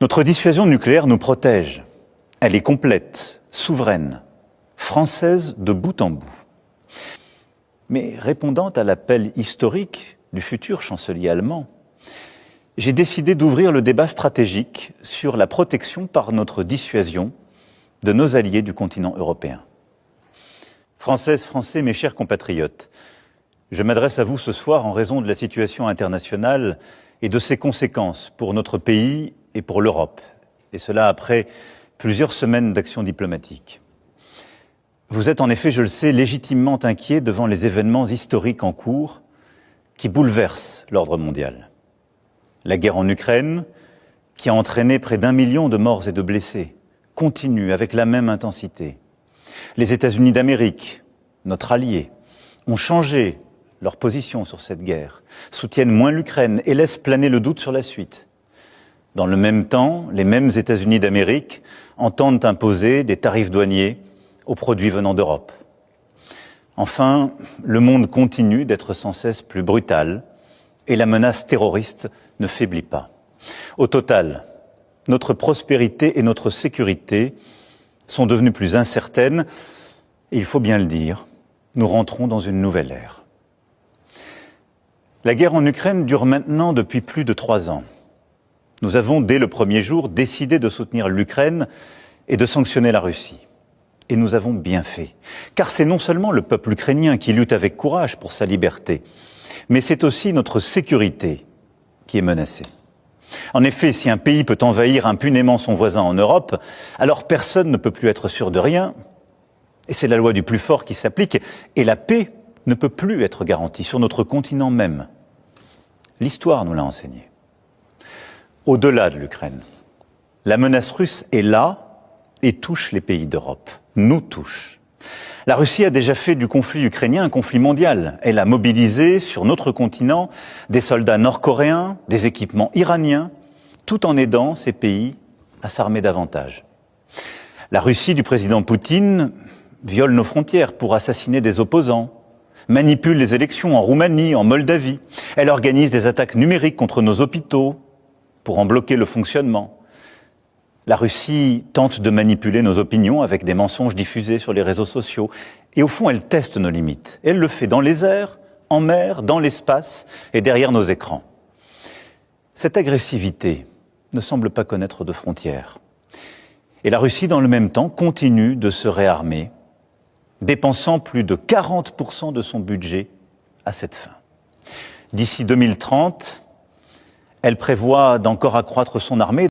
Notre dissuasion nucléaire nous protège. Elle est complète, souveraine, française de bout en bout. Mais répondant à l'appel historique du futur chancelier allemand, j'ai décidé d'ouvrir le débat stratégique sur la protection par notre dissuasion de nos alliés du continent européen. Françaises, Français, mes chers compatriotes, je m'adresse à vous ce soir en raison de la situation internationale et de ses conséquences pour notre pays et pour l'Europe, et cela après plusieurs semaines d'action diplomatique. Vous êtes en effet, je le sais, légitimement inquiets devant les événements historiques en cours qui bouleversent l'ordre mondial. La guerre en Ukraine, qui a entraîné près d'1 million de morts et de blessés, continue avec la même intensité. Les États-Unis d'Amérique, notre allié, ont changé leur position sur cette guerre, soutiennent moins l'Ukraine et laissent planer le doute sur la suite. Dans le même temps, les mêmes États-Unis d'Amérique entendent imposer des tarifs douaniers aux produits venant d'Europe. Enfin, le monde continue d'être sans cesse plus brutal et la menace terroriste ne faiblit pas. Au total, notre prospérité et notre sécurité sont devenues plus incertaines et il faut bien le dire, nous rentrons dans une nouvelle ère. La guerre en Ukraine dure maintenant depuis plus de 3 ans. Nous avons, dès le premier jour, décidé de soutenir l'Ukraine et de sanctionner la Russie. Et nous avons bien fait. Car c'est non seulement le peuple ukrainien qui lutte avec courage pour sa liberté, mais c'est aussi notre sécurité qui est menacée. En effet, si un pays peut envahir impunément son voisin en Europe, alors personne ne peut plus être sûr de rien. Et c'est la loi du plus fort qui s'applique. Et la paix ne peut plus être garantie sur notre continent même. L'histoire nous l'a enseigné. Au-delà de l'Ukraine, la menace russe est là et touche les pays d'Europe, nous touche. La Russie a déjà fait du conflit ukrainien un conflit mondial. Elle a mobilisé sur notre continent des soldats nord-coréens, des équipements iraniens, tout en aidant ces pays à s'armer davantage. La Russie du président Poutine viole nos frontières pour assassiner des opposants, manipule les élections en Roumanie, en Moldavie. Elle organise des attaques numériques contre nos hôpitaux pour en bloquer le fonctionnement. La Russie tente de manipuler nos opinions avec des mensonges diffusés sur les réseaux sociaux. Et au fond, elle teste nos limites. Elle le fait dans les airs, en mer, dans l'espace et derrière nos écrans. Cette agressivité ne semble pas connaître de frontières. Et la Russie, dans le même temps, continue de se réarmer, dépensant plus de 40% de son budget à cette fin. D'ici 2030, elle prévoit d'encore accroître son armée.